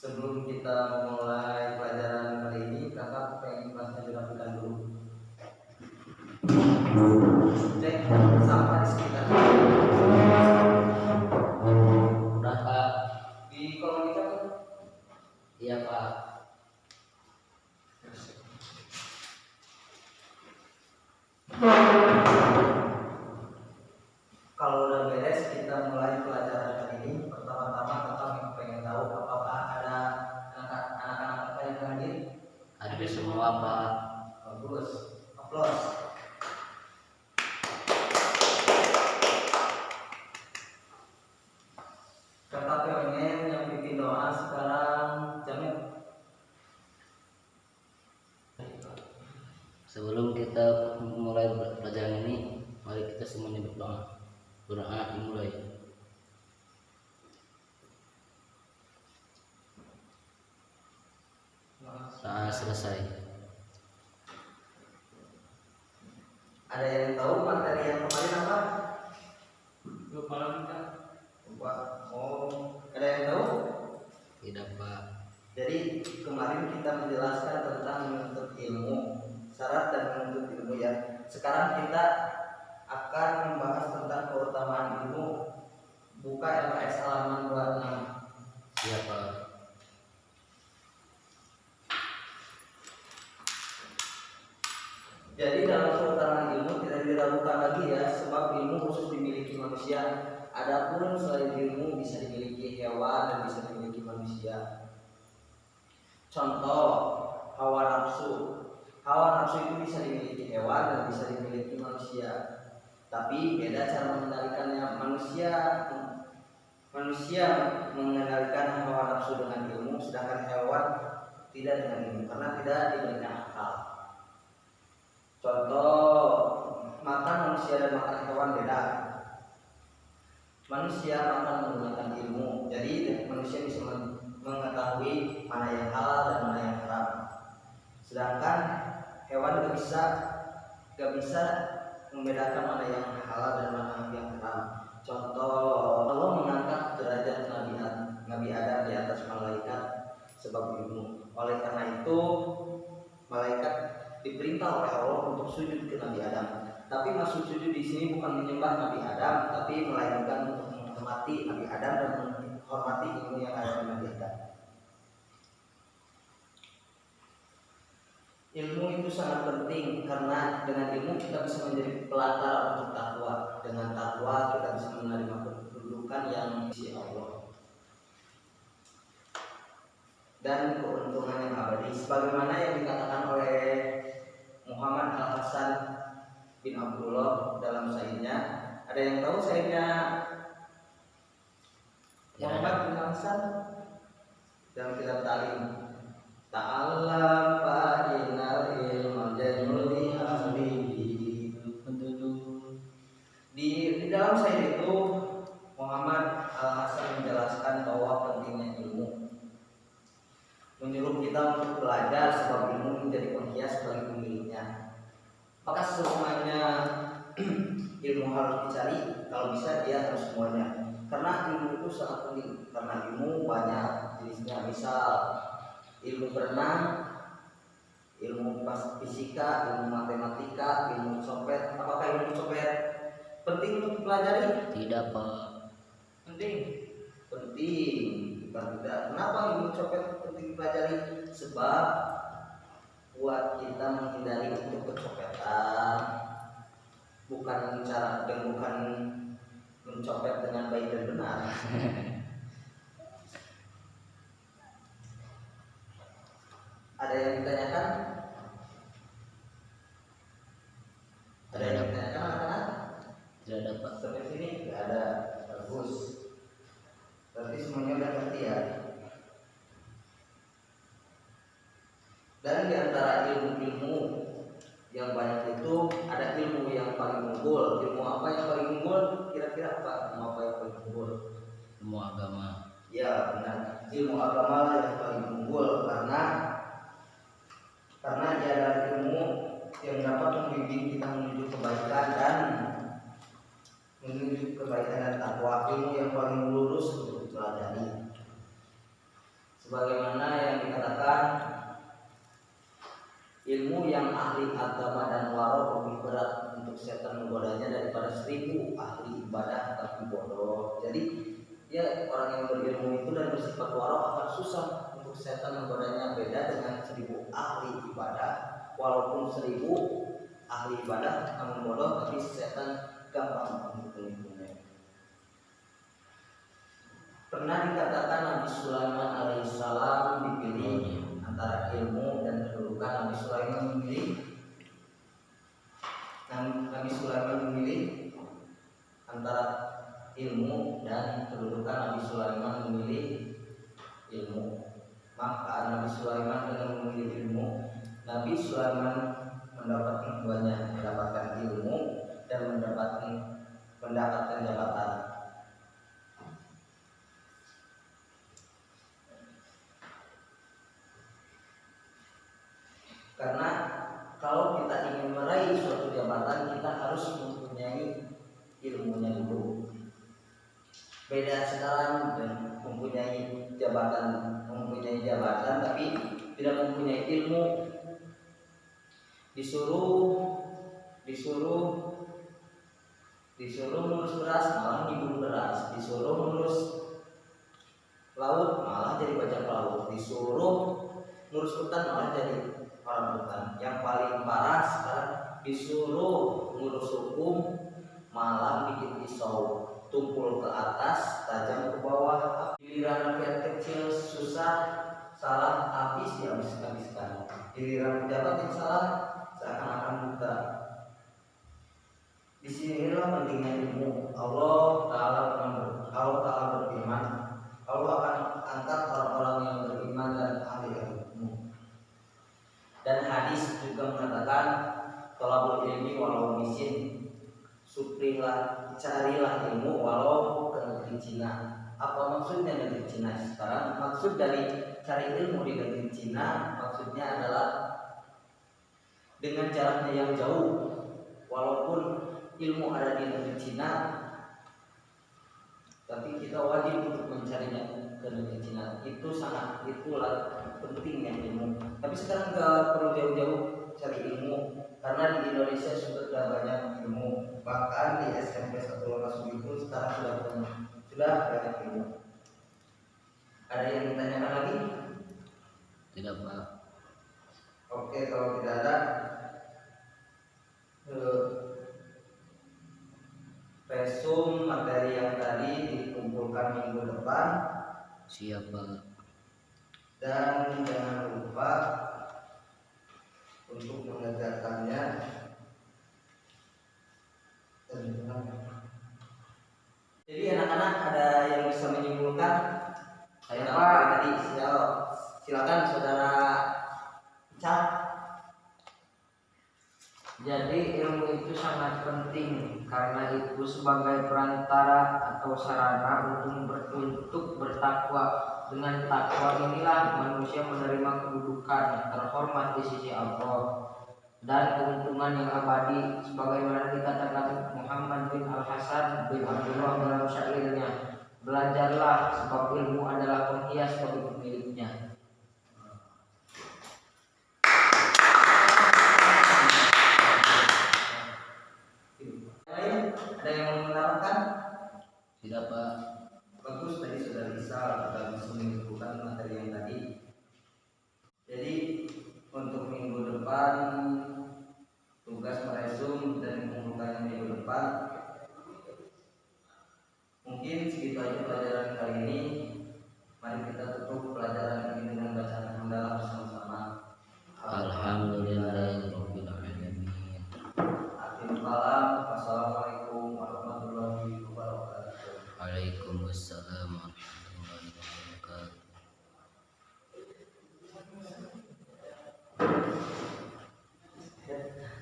Sebelum kita memulai pelajaran kali ini, kakak pengen bahasnya dirapikan dulu. Cek sampah di sekitar. Udah Pak. Di kolong itu kan? Iya Pak. Kalau udah beres, kita mulai pelajaran kali ini. Pertama-tama kakak pengen tahu apakah ada anak-anak apa yang hadir? Ada semua Pak. Bagus. Aplaus. Kakak pengen yang bikin doa sekarang Jamil. Sebelum kita mulai pelajaran ini, mari kita semuanya berdoa. Berdoa dimulai. Selesai. Ada yang tahu materi yang kemarin apa? Lupa lagi kan? Lupa. Oh, ada yang tahu? Tidak Pak. Jadi kemarin kita menjelaskan tentang menuntut ilmu, syarat dan menuntut ilmu ya. Sekarang kita akan membahas tentang keutamaan ilmu. Buka LKS halaman 26. Iya Pak. Jadi dalam keutamaan ilmu tidak diragukan lagi ya, sebab ilmu khusus dimiliki manusia. Adapun selain ilmu bisa dimiliki hewan dan bisa dimiliki manusia. Contoh, hawa nafsu. Hawa nafsu itu bisa dimiliki hewan dan bisa dimiliki manusia. Tapi beda cara mengendalikannya. Manusia mengendalikan hawa nafsu dengan ilmu, sedangkan hewan tidak dengan ilmu karena tidak diberikan akal. Contoh, makan manusia dan makan hewan beda. Manusia makan menggunakan ilmu, jadi manusia bisa mengetahui mana yang halal dan mana yang haram. Sedangkan hewan gak bisa membedakan mana yang halal dan mana yang haram. Contoh, Allah mengangkat derajat Nabi Adam di atas malaikat sebab ilmu. Oleh karena itu, malaikat diperintah oleh Allah untuk sujud ke Nabi Adam. Tapi maksud sujud di sini bukan menyembah Nabi Adam, tapi melainkan untuk menghormati Nabi Adam dan menghormati ilmu yang ada di Nabi Adam. Ilmu itu sangat penting karena dengan ilmu kita bisa menjadi pelantara untuk takwa. Dengan takwa kita bisa menerima kedudukan yang di Allah dan keuntungan yang abadi. Sebagaimana yang dikatakan oleh Muhammad Al-Hasan bin Abdullah dalam syairnya. Ada yang tahu syairnya Muhammad bin Al-Hasan dalam kitab Ta'lim? Ta'allam fa'inal ilman januli ahlihi. Di dalam syair itu Muhammad Al-Hasan menjelaskan bahwa pentingnya ilmu, menyuruh kita untuk belajar sebab ilmu menjadi penghias bagi pemiliknya. Apakah semuanya ilmu harus dicari? Kalau bisa dia harus semuanya. Karena ilmu itu sangat penting. Karena ilmu banyak jenisnya. Misal ilmu berenang, ilmu fisika, ilmu matematika, ilmu copet. Apakah ilmu copet penting untuk dipelajari? Tidak Pak. Penting. Penting. Bukan tidak. Kenapa ilmu copet penting dipelajari? Sebab buat kita menghindari untuk kecopetan, bukan mencopet dengan baik dan benar. Ada yang ditanyakan? Ada yang ditanyakan anak-anak? Tidak ada Pak. Sampai sini tidak ada. Bagus. Berarti semuanya udah ngerti ya. Dan di antara ilmu-ilmu yang banyak itu ada ilmu yang paling unggul. Ilmu apa yang paling unggul? Kira-kira apa? Ilmu apa yang paling unggul? Ilmu agama. Ya benar. Ilmu agama lah yang paling unggul karena dia adalah ilmu yang dapat membimbing kita menuju kebaikan dan takwa. Ilmu yang paling lurus untuk dipelajari. sebagaimana yang dikatakan ilmu yang ahli agama dan waro lebih berat untuk setan menggodanya daripada 1000 ahli ibadah tapi bodoh. Jadi ya orang yang berilmu itu dan bersifat waro akan susah untuk setan menggodanya, beda dengan 1000 ahli ibadah. Walaupun 1000 ahli ibadah namun bodoh, tapi setan gampang untuk menipunya. Pernah dikatakan Nabi Sulaiman alaihissalam dipilih antara ilmu dan kedudukan. Nabi Sulaiman memilih antara ilmu dan kedudukan. Nabi Sulaiman memilih ilmu. Maka Nabi Sulaiman dengan memilih ilmu, Nabi Sulaiman mendapatkan keduanya, mendapatkan ilmu dan mendapatkan jabatan. Karena kalau kita ingin meraih suatu jabatan, kita harus mempunyai ilmunya dulu. Beda sekarang dan mempunyai jabatan tapi tidak mempunyai ilmu. Disuruh ngurus beras malah nyibun beras, disuruh ngurus laut malah jadi bajak laut, disuruh ngurus hutan malah jadi orang hutan. Yang paling parah sekarang disuruh ngurus hukum malah bikin pisau, tumpul ke atas, tajam ke bawah. Giliran rakyat kecil susah, salah habis dihabiskan. Giliran pejabat yang salah seakan-akan buta. Disinilah pentingnya ilmu. Allah Ta'ala berfirman, Allah akan angkat orang-orang yang beriman dan ahli ilmu. Dan hadis juga mengatakan, thalabul ilmi walau bisin, carilah ilmu walau ke negeri Cina. Apa maksudnya negeri Cina sekarang? Maksud dari cari ilmu di negeri Cina maksudnya adalah dengan jaraknya yang jauh. Walaupun ilmu ada di negeri Cina, tapi kita wajib untuk mencarinya ke negeri Cina. Itulah pentingnya ilmu. Tapi sekarang nggak perlu jauh-jauh cari ilmu, karena di Indonesia sudah banyak ilmu. Bahkan di SMP 1 Subi pun sekarang sudah banyak ilmu. Ada yang ditanyakan lagi? Tidak, Pak. Oke, kalau tidak ada, resum materi yang tadi dikumpulkan minggu depan. Siap, Pak. Dan jangan lupa untuk mengerjakannya. Jadi anak-anak ada yang bisa menyimpulkan? Saya Pak tadi silakan saudara Cak. Jadi ilmu itu sangat penting karena itu sebagai perantara atau sarana untuk bertakwa. Dengan takwa inilah manusia menerima kedudukan terhormat di sisi Allah dan keuntungan yang abadi, sebagaimana dikatakan Muhammad bin Al-Hasan bin Abdullah dalam syairnya, belajarlah sebab ilmu adalah penghias bagi pemiliknya. Ada yang mau menambahkan? Tidak, Pak. Bagus, tadi sudah bisa menyimpulkan materi yang tadi. Jadi untuk minggu depan tugas meresum dan mengumpulkan minggu depan. Mungkin segitu aja pelajaran kali ini. Mari kita tutup pelajaran ini dengan bacaan hamdalah bersama-sama. Alhamdulillahirabbil alamin. Akhirul kalam. Wassalamualaikum